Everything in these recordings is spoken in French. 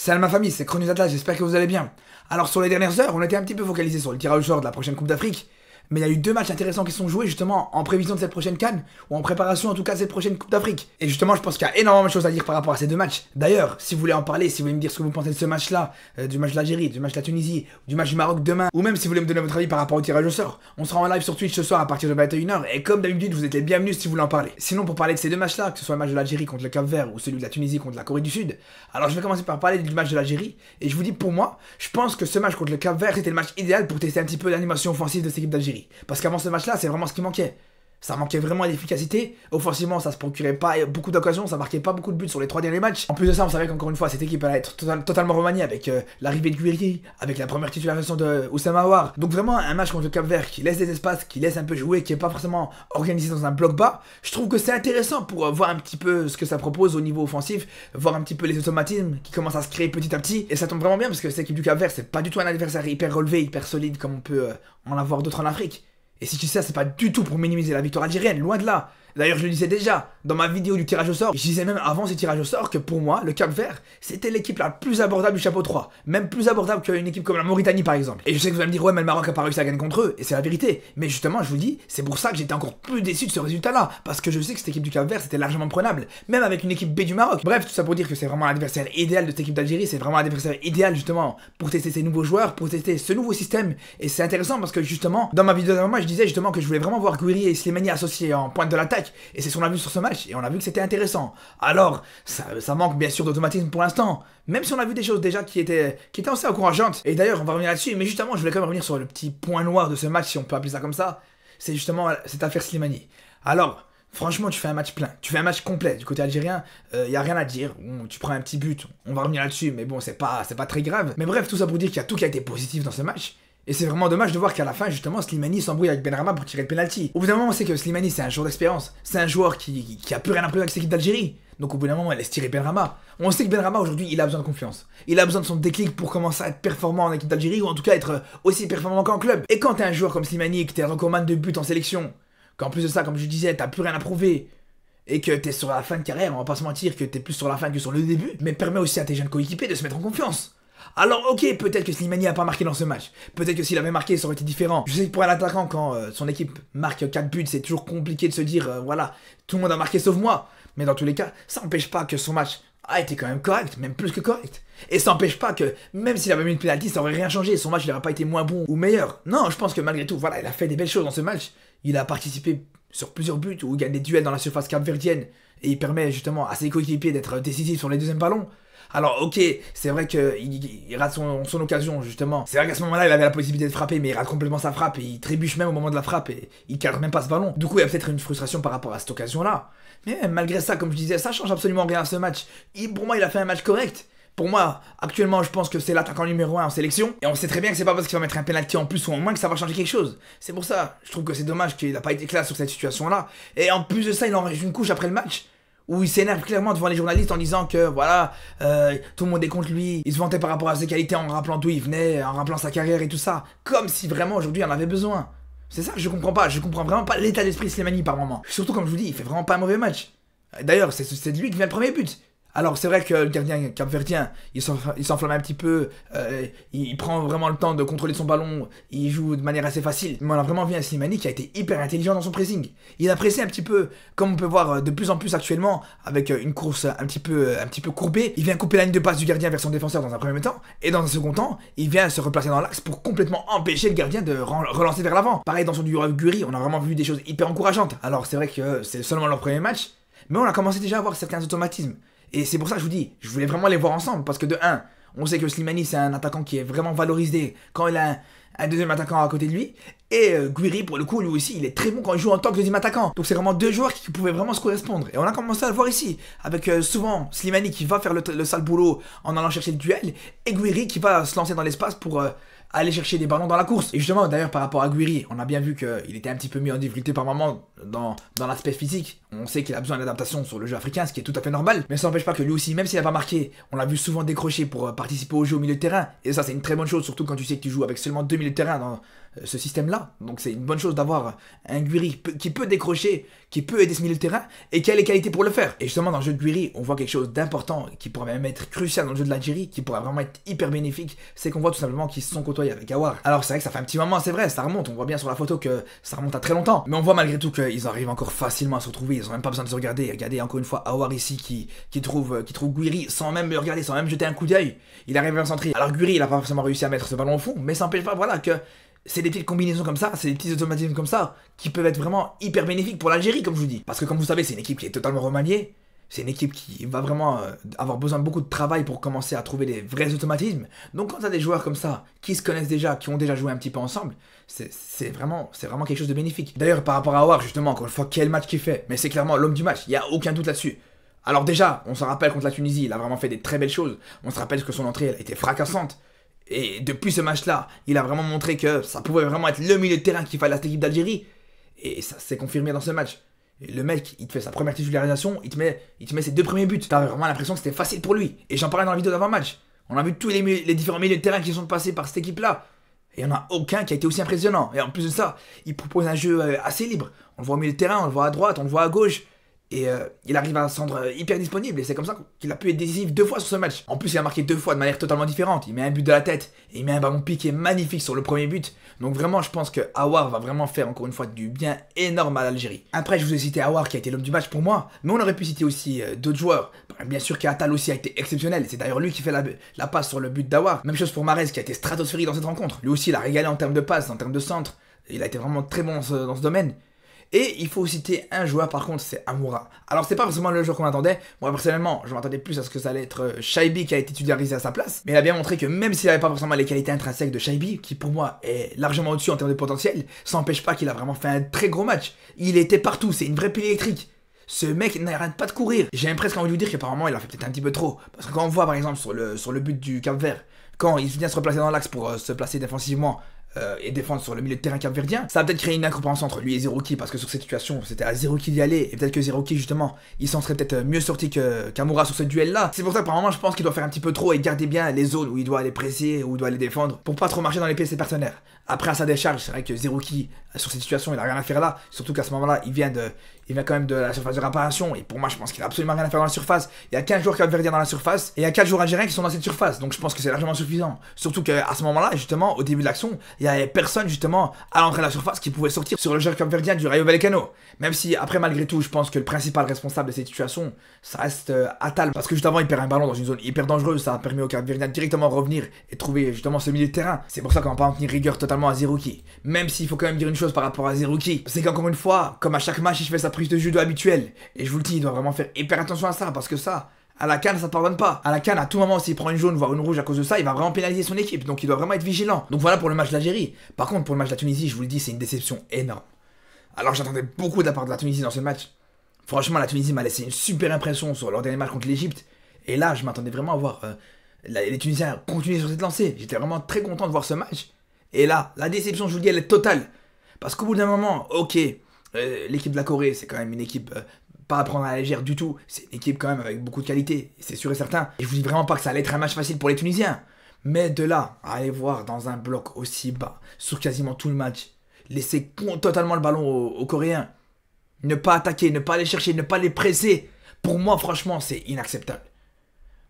Salut ma famille, c'est Chronus Atlas, j'espère que vous allez bien. Alors sur les dernières heures, on était un petit peu focalisé sur le tirage au sort de la prochaine Coupe d'Afrique. Mais il y a eu deux matchs intéressants qui sont joués justement en prévision de cette prochaine CAN, ou en préparation en tout cas de cette prochaine Coupe d'Afrique. Et justement, je pense qu'il y a énormément de choses à dire par rapport à ces deux matchs. D'ailleurs, si vous voulez en parler, si vous voulez me dire ce que vous pensez de ce match-là, du match de l'Algérie, du match de la Tunisie, du match du Maroc demain, ou même si vous voulez me donner votre avis par rapport au tirage au sort, on sera en live sur Twitch ce soir à partir de 21h, et comme d'habitude, vous êtes les bienvenus si vous voulez en parler. Sinon, pour parler de ces deux matchs-là, que ce soit le match de l'Algérie contre le Cap-Vert ou celui de la Tunisie contre la Corée du Sud, alors je vais commencer par parler du match de l'Algérie, et je vous dis pour moi, je pense que ce match contre le Cap-Vert c'était le match idéal pour tester un petit peu l'animation offensive de cette équipe d'Algérie. Parce qu'avant ce match-là, c'est vraiment ce qui manquait. Ça manquait vraiment d'efficacité. Offensivement, ça se procurait pas beaucoup d'occasions, ça marquait pas beaucoup de buts sur les 3 derniers matchs. En plus de ça, on savait qu'encore une fois, cette équipe allait être totalement remaniée avec l'arrivée de Guiri, avec la première titularisation de Oussama Aouar. Donc vraiment, un match contre le Cap-Vert qui laisse des espaces, qui laisse un peu jouer, qui est pas forcément organisé dans un bloc bas. Je trouve que c'est intéressant pour voir un petit peu ce que ça propose au niveau offensif, voir un petit peu les automatismes qui commencent à se créer petit à petit. Et ça tombe vraiment bien parce que cette équipe du Cap-Vert, c'est pas du tout un adversaire hyper relevé, hyper solide comme on peut en avoir d'autres en Afrique. Et si tu sais ça, c'est pas du tout pour minimiser la victoire algérienne, loin de là. D'ailleurs, je le disais déjà dans ma vidéo du tirage au sort, je disais même avant ce tirage au sort que pour moi, le Cap-Vert, c'était l'équipe la plus abordable du chapeau 3. Même plus abordable qu'une équipe comme la Mauritanie par exemple. Et je sais que vous allez me dire, ouais, mais le Maroc a pas réussi à gagner contre eux, et c'est la vérité. Mais justement, je vous dis, c'est pour ça que j'étais encore plus déçu de ce résultat-là. Parce que je sais que cette équipe du Cap-Vert, c'était largement prenable. Même avec une équipe B du Maroc. Bref, tout ça pour dire que c'est vraiment l'adversaire idéal de cette équipe d'Algérie. C'est vraiment l'adversaire idéal justement pour tester ces nouveaux joueurs, pour tester ce nouveau système. Et c'est intéressant parce que justement, dans ma vidéo d'avant, moi, je disais justement que je voulais vraiment voir Guiri et Slimani associés en pointe de l'attaque. Et c'est ce qu'on a vu sur ce match, et on a vu que c'était intéressant. Alors, ça manque bien sûr d'automatisme pour l'instant, même si on a vu des choses déjà qui étaient assez encourageantes. Et d'ailleurs, on va revenir là-dessus, mais justement, je voulais quand même revenir sur le petit point noir de ce match, si on peut appeler ça comme ça. C'est justement cette affaire Slimani. Alors, franchement, tu fais un match plein, tu fais un match complet. Du côté algérien, y a rien à dire. Bon, tu prends un petit but, on va revenir là-dessus, mais bon, c'est pas très grave. Mais bref, tout ça pour dire qu'il y a tout qui a été positif dans ce match. Et c'est vraiment dommage de voir qu'à la fin, justement, Slimani s'embrouille avec Benrahma pour tirer le penalty. Au bout d'un moment, on sait que Slimani, c'est un joueur d'expérience. C'est un joueur qui a plus rien à prouver avec cette équipe d'Algérie. Donc au bout d'un moment, elle laisse tirer Benrahma. On sait que Benrahma, aujourd'hui, il a besoin de confiance. Il a besoin de son déclic pour commencer à être performant en équipe d'Algérie, ou en tout cas être aussi performant qu'en club. Et quand t'es un joueur comme Slimani, que t'es recordman de buts en sélection, qu'en plus de ça, comme je disais, t'as plus rien à prouver, et que t'es sur la fin de carrière, on va pas se mentir que t'es plus sur la fin que sur le début, mais permet aussi à tes jeunes coéquipiers de se mettre en confiance. Alors ok, peut-être que Slimani a pas marqué dans ce match, peut-être que s'il avait marqué ça aurait été différent. Je sais que pour un attaquant, quand son équipe marque 4 buts, c'est toujours compliqué de se dire voilà, tout le monde a marqué sauf moi. Mais dans tous les cas, ça n'empêche pas que son match a été quand même correct, même plus que correct. Et ça n'empêche pas que, même s'il avait mis une penalty, ça aurait rien changé, son match il n'aurait pas été moins bon ou meilleur. Non, je pense que malgré tout, voilà, il a fait des belles choses dans ce match. Il a participé sur plusieurs buts, où il gagne des duels dans la surface capverdienne, et il permet justement à ses coéquipiers d'être décisifs sur les deuxièmes ballons. Alors ok, c'est vrai qu'il rate son occasion justement. C'est vrai qu'à ce moment-là, il avait la possibilité de frapper, mais il rate complètement sa frappe et il trébuche même au moment de la frappe et il cadre même pas ce ballon. Du coup, il y a peut-être une frustration par rapport à cette occasion-là. Mais malgré ça, comme je disais, ça change absolument rien à ce match. Pour moi, il a fait un match correct. Pour moi, actuellement, je pense que c'est l'attaquant numéro 1 en sélection. Et on sait très bien que c'est pas parce qu'il va mettre un penalty en plus ou en moins que ça va changer quelque chose. C'est pour ça, je trouve que c'est dommage qu'il n'a pas été classe sur cette situation-là. Et en plus de ça, il en rajoute une couche après le match, où il s'énerve clairement devant les journalistes en disant que voilà, tout le monde est contre lui, il se vantait par rapport à ses qualités en rappelant d'où il venait, en rappelant sa carrière et tout ça, comme si vraiment aujourd'hui il en avait besoin. C'est ça que je comprends pas, je comprends vraiment pas l'état d'esprit de Slimani par moment. Surtout comme je vous dis, il fait vraiment pas un mauvais match. D'ailleurs, c'est de lui qui vient le premier but. Alors c'est vrai que le gardien capverdien, il s'enflamme un petit peu, il prend vraiment le temps de contrôler son ballon, il joue de manière assez facile. Mais on a vraiment vu un Slimani qui a été hyper intelligent dans son pressing. Il a pressé un petit peu, comme on peut voir de plus en plus actuellement, avec une course un petit peu courbée. Il vient couper la ligne de passe du gardien vers son défenseur dans un premier temps, et dans un second temps, il vient se replacer dans l'axe pour complètement empêcher le gardien de relancer vers l'avant. Pareil dans son duo avec Guiri, on a vraiment vu des choses hyper encourageantes. Alors c'est vrai que c'est seulement leur premier match, mais on a commencé déjà à voir certains automatismes. Et c'est pour ça que je vous dis, je voulais vraiment les voir ensemble, parce que de 1, on sait que Slimani c'est un attaquant qui est vraiment valorisé quand il a un deuxième attaquant à côté de lui, et Guiri pour le coup lui aussi il est très bon quand il joue en tant que deuxième attaquant. Donc c'est vraiment deux joueurs qui pouvaient vraiment se correspondre, et on a commencé à le voir ici, avec souvent Slimani qui va faire le sale boulot en allant chercher le duel, et Guiri qui va se lancer dans l'espace pour aller chercher des ballons dans la course. Et justement d'ailleurs par rapport à Guiri, on a bien vu qu'il était un petit peu mis en difficulté par moment dans l'aspect physique. On sait qu'il a besoin d'adaptation sur le jeu africain, ce qui est tout à fait normal, mais ça n'empêche pas que lui aussi, même s'il n'a pas marqué, on l'a vu souvent décrocher pour participer au jeu au milieu de terrain, et ça c'est une très bonne chose, surtout quand tu sais que tu joues avec seulement 2 milieux de terrain dans ce système-là. Donc c'est une bonne chose d'avoir un Guiri qui peut décrocher, qui peut aider ce milieu de terrain, et qui a les qualités pour le faire. Et justement dans le jeu de Guiri, on voit quelque chose d'important, qui pourrait même être crucial dans le jeu de l'Algérie, qui pourrait vraiment être hyper bénéfique, c'est qu'on voit tout simplement qu'ils se sont côtoyés avec Aouar. Alors c'est vrai que ça fait un petit moment, c'est vrai, ça remonte, on voit bien sur la photo que ça remonte à très longtemps, mais on voit malgré tout qu'ils arrivent encore facilement à se retrouver, ils ont même pas besoin de se regarder. Regardez encore une fois Aouar ici qui trouve Guiri sans même le regarder, sans même jeter un coup d'œil. Il arrive à centrer. Alors Guiri il a pas forcément réussi à mettre ce ballon au fond, mais ça n'empêche pas voilà que c'est des petites combinaisons comme ça, c'est des petits automatismes comme ça qui peuvent être vraiment hyper bénéfiques pour l'Algérie comme je vous dis. Parce que comme vous savez c'est une équipe qui est totalement remaniée. C'est une équipe qui va vraiment avoir besoin de beaucoup de travail pour commencer à trouver des vrais automatismes. Donc quand tu as des joueurs comme ça, qui se connaissent déjà, qui ont déjà joué un petit peu ensemble, c'est vraiment quelque chose de bénéfique. D'ailleurs par rapport à Aouar justement, encore une fois, quel match qu'il fait. Mais c'est clairement l'homme du match, il n'y a aucun doute là-dessus. Alors déjà, on se rappelle contre la Tunisie, il a vraiment fait des très belles choses. On se rappelle que son entrée elle a été fracassante. Et depuis ce match-là, il a vraiment montré que ça pouvait vraiment être le milieu de terrain qu'il fallait à cette équipe d'Algérie. Et ça s'est confirmé dans ce match. Et le mec, il te fait sa première titularisation, il te met ses 2 premiers buts. T'as vraiment l'impression que c'était facile pour lui. Et j'en parlais dans la vidéo d'avant-match. On a vu tous les différents milieux de terrain qui sont passés par cette équipe-là. Et il n'y en a aucun qui a été aussi impressionnant. Et en plus de ça, il propose un jeu assez libre. On le voit au milieu de terrain, on le voit à droite, on le voit à gauche. Et il arrive à se rendre hyper disponible. Et c'est comme ça qu'il a pu être décisif 2 fois sur ce match. En plus, il a marqué 2 fois de manière totalement différente. Il met un but de la tête et il met un ballon piqué magnifique sur le premier but. Donc vraiment, je pense que Aouar va vraiment faire encore une fois du bien énorme à l'Algérie. Après, je vous ai cité Aouar qui a été l'homme du match pour moi. Mais on aurait pu citer aussi d'autres joueurs. Bien sûr qu'Atal aussi a été exceptionnel. C'est d'ailleurs lui qui fait la passe sur le but d'Aouar. Même chose pour Mahrez qui a été stratosphérique dans cette rencontre. Lui aussi, il a régalé en termes de passes, en termes de centre. Il a été vraiment très bon dans ce domaine. Et il faut citer un joueur par contre, c'est Amoura. Alors c'est pas forcément le joueur qu'on attendait. Moi personnellement, je m'attendais plus à ce que ça allait être Shaibi qui a été titularisé à sa place. Mais il a bien montré que même s'il n'avait pas forcément les qualités intrinsèques de Shaibi, qui pour moi est largement au-dessus en termes de potentiel, ça n'empêche pas qu'il a vraiment fait un très gros match. Il était partout, c'est une vraie pile électrique. Ce mec n'arrête pas de courir. J'ai presque envie de lui dire qu'apparemment il a fait peut-être un petit peu trop. Parce que quand on voit par exemple sur le but du Cap-Vert, quand il vient se replacer dans l'axe pour se placer défensivement, et défendre sur le milieu de terrain capverdien, ça a peut-être créé une incompréhension entre lui et Zerouki parce que sur cette situation c'était à Zerouki d'y aller et peut-être que Zerouki justement il s'en serait peut-être mieux sorti qu'Amoura sur ce duel là. C'est pour ça que par moment je pense qu'il doit faire un petit peu trop et garder bien les zones où il doit aller presser, où il doit aller défendre pour pas trop marcher dans les pieds de ses partenaires. Après à sa décharge, c'est vrai que Zerouki sur cette situation il a rien à faire là, surtout qu'à ce moment là il vient quand même de la surface de réparation et pour moi je pense qu'il a absolument rien à faire dans la surface. Il y a 15 joueurs capverdiens dans la surface et il y a 4 joueurs algériens qui sont dans cette surface, donc je pense que c'est largement suffisant. Surtout qu'à ce moment là justement au début de l'action il y avait personne justement à l'entrée de la surface qui pouvait sortir sur le joueur capverdien du Rayo Vallecano. Même si après malgré tout je pense que le principal responsable de cette situation ça reste Atal parce que juste avant il perd un ballon dans une zone hyper dangereuse, ça a permis au capverdien directement revenir et trouver justement ce milieu de terrain. C'est pour ça qu'on va pas en tenir rigueur totalement à Zerouki. Même s'il faut quand même dire une chose par rapport à Zerouki, c'est qu'encore une fois, comme à chaque match il fait sa prise de judo habituelle et je vous le dis il doit vraiment faire hyper attention à ça parce que ça à la CAN, ça ne pardonne pas. À la CAN, à tout moment, s'il prend une jaune, voire une rouge à cause de ça, il va vraiment pénaliser son équipe. Donc il doit vraiment être vigilant. Donc voilà pour le match de l'Algérie. Par contre, pour le match de la Tunisie, je vous le dis, c'est une déception énorme. Alors j'attendais beaucoup de la part de la Tunisie dans ce match. Franchement, la Tunisie m'a laissé une super impression sur leur dernier match contre l'Égypte. Et là, je m'attendais vraiment à voir les Tunisiens continuer sur cette lancée. J'étais vraiment très content de voir ce match. Et là, la déception, je vous le dis, elle est totale. Parce qu'au bout d'un moment, ok, l'équipe de la Corée, c'est quand même une équipe... pas à prendre à la légère du tout, c'est une équipe quand même avec beaucoup de qualité, c'est sûr et certain. Et je vous dis vraiment pas que ça allait être un match facile pour les Tunisiens. Mais de là, à aller voir dans un bloc aussi bas, sur quasiment tout le match, laisser totalement le ballon aux Coréens, ne pas attaquer, ne pas aller chercher, ne pas les presser, pour moi franchement c'est inacceptable.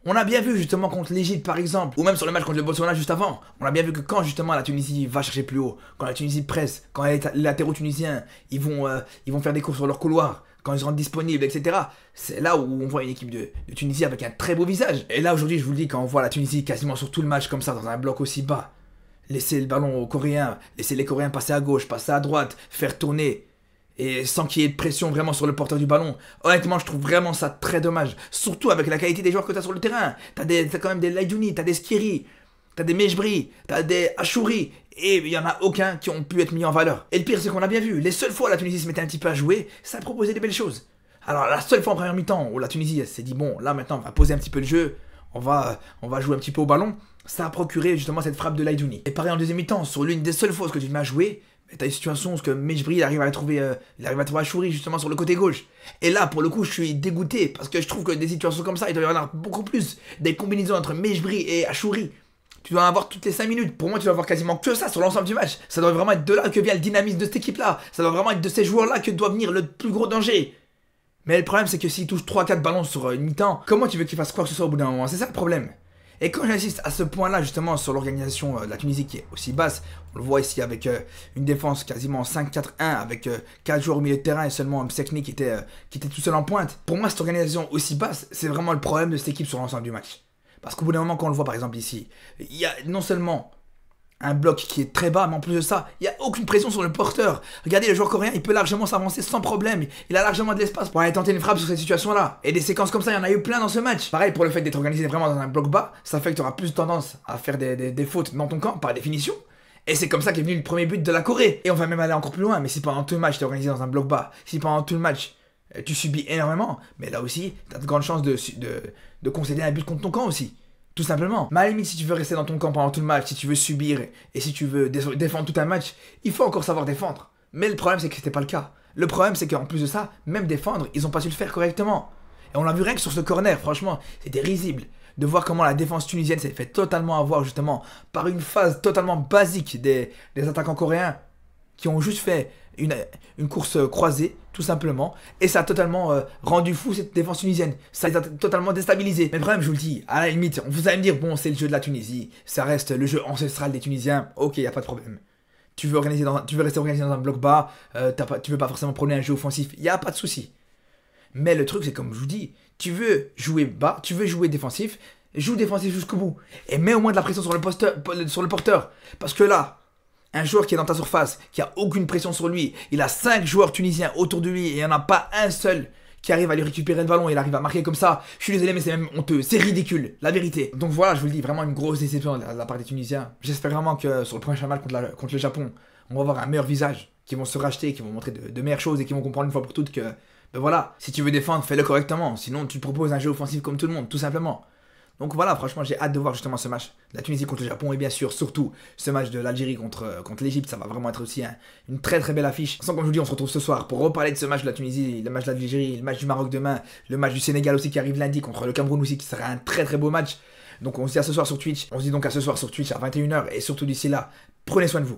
On a bien vu justement contre l'Égypte par exemple, ou même sur le match contre le Botswana juste avant, on a bien vu que quand justement la Tunisie va chercher plus haut, quand la Tunisie presse, quand les latéraux tunisiens ils vont faire des courses sur leur couloir, quand ils seront disponibles, etc. C'est là où on voit une équipe de Tunisie avec un très beau visage. Et là aujourd'hui je vous le dis, quand on voit la Tunisie quasiment sur tout le match comme ça, dans un bloc aussi bas, laisser le ballon aux Coréens, laisser les Coréens passer à gauche, passer à droite, faire tourner, et sans qu'il y ait de pression vraiment sur le porteur du ballon. Honnêtement, je trouve vraiment ça très dommage. Surtout avec la qualité des joueurs que tu as sur le terrain. T'as quand même des Laïdouni, t'as des Skiri, t'as des Mejbri, t'as des Achouri. Et il n'y en a aucun qui ont pu être mis en valeur. Et le pire, c'est qu'on a bien vu. Les seules fois où la Tunisie se mettait un petit peu à jouer, ça proposait des belles choses. Alors la seule fois en première mi-temps où la Tunisie s'est dit, bon, là maintenant on va poser un petit peu le jeu, on va jouer un petit peu au ballon, ça a procuré justement cette frappe de Laïdouni. Et pareil en deuxième mi-temps, sur l'une des seules fois que tu m'as joué, T'as une situation où Mejbri il arrive à trouver Achouri justement sur le côté gauche. Et là, pour le coup, je suis dégoûté parce que je trouve que des situations comme ça, il doit y en avoir beaucoup plus. Des combinaisons entre Mejbri et Achouri. Tu dois en avoir toutes les 5 minutes. Pour moi, tu dois avoir quasiment que ça sur l'ensemble du match. Ça doit vraiment être de là que vient le dynamisme de cette équipe-là. Ça doit vraiment être de ces joueurs-là que doit venir le plus gros danger. Mais le problème, c'est que s'ils touchent 3-4 ballons sur une mi-temps, comment tu veux qu'ils fassent quoi que ce soit au bout d'un moment? C'est ça le problème. Et quand j'insiste à ce point-là, justement, sur l'organisation de la Tunisie qui est aussi basse, on le voit ici avec une défense quasiment 5-4-1, avec 4 joueurs au milieu de terrain et seulement Msekni qui était tout seul en pointe. Pour moi, cette organisation aussi basse, c'est vraiment le problème de cette équipe sur l'ensemble du match. Parce qu'au bout d'un moment, quand on le voit par exemple ici, il y a non seulement un bloc qui est très bas, mais en plus de ça, il n'y a aucune pression sur le porteur. Regardez, le joueur coréen, il peut largement s'avancer sans problème. Il a largement de l'espace pour aller tenter une frappe sur cette situation-là. Et des séquences comme ça, il y en a eu plein dans ce match. Pareil, pour le fait d'être organisé vraiment dans un bloc bas, ça fait que tu auras plus tendance à faire des fautes dans ton camp, par définition. Et c'est comme ça qu'est venu le premier but de la Corée. Et on va même aller encore plus loin, mais si pendant tout le match tu es organisé dans un bloc bas, si pendant tout le match tu subis énormément, mais là aussi, tu as de grandes chances de concéder un but contre ton camp aussi. Tout simplement. Mais à la limite, si tu veux rester dans ton camp pendant tout le match, si tu veux subir et si tu veux défendre tout un match, il faut encore savoir défendre. Mais le problème, c'est que c'était pas le cas. Le problème, c'est qu'en plus de ça, même défendre, ils ont pas su le faire correctement. Et on l'a vu rien que sur ce corner, franchement, c'était risible de voir comment la défense tunisienne s'est fait totalement avoir justement par une phase totalement basique des attaquants coréens qui ont juste fait une course croisée, tout simplement, et ça a totalement rendu fou cette défense tunisienne. Ça les a totalement déstabilisés. Mais le problème, je vous le dis, à la limite, vous allez me dire, bon, c'est le jeu de la Tunisie, ça reste le jeu ancestral des Tunisiens, ok, y a pas de problème. Tu veux rester organisé dans un bloc bas, tu veux pas forcément prôner un jeu offensif, y a pas de souci. Mais le truc, c'est comme je vous dis, tu veux jouer bas, tu veux jouer défensif, joue défensif jusqu'au bout. Et mets au moins de la pression sur le porteur. Parce que là, un joueur qui est dans ta surface, qui a aucune pression sur lui, il a 5 joueurs tunisiens autour de lui et il n'y en a pas un seul qui arrive à lui récupérer le ballon et il arrive à marquer comme ça. Je suis désolé, mais c'est même honteux, c'est ridicule, la vérité. Donc voilà, je vous le dis, vraiment une grosse déception de la part des Tunisiens. J'espère vraiment que sur le prochain match contre le Japon, on va avoir un meilleur visage, qui vont se racheter, qui vont montrer de meilleures choses et qui vont comprendre une fois pour toutes que, ben voilà, si tu veux défendre, fais-le correctement. Sinon, tu te proposes un jeu offensif comme tout le monde, tout simplement. Donc voilà, franchement, j'ai hâte de voir justement ce match. La Tunisie contre le Japon et bien sûr, surtout, ce match de l'Algérie contre l'Égypte. Ça va vraiment être aussi une très très belle affiche. Sans comme je vous dis, on se retrouve ce soir pour reparler de ce match de la Tunisie, le match de l'Algérie, le match du Maroc demain, le match du Sénégal aussi qui arrive lundi contre le Cameroun aussi qui sera un très très beau match. Donc on se dit à ce soir sur Twitch. On se dit donc à ce soir sur Twitch à 21 h et surtout d'ici là, prenez soin de vous.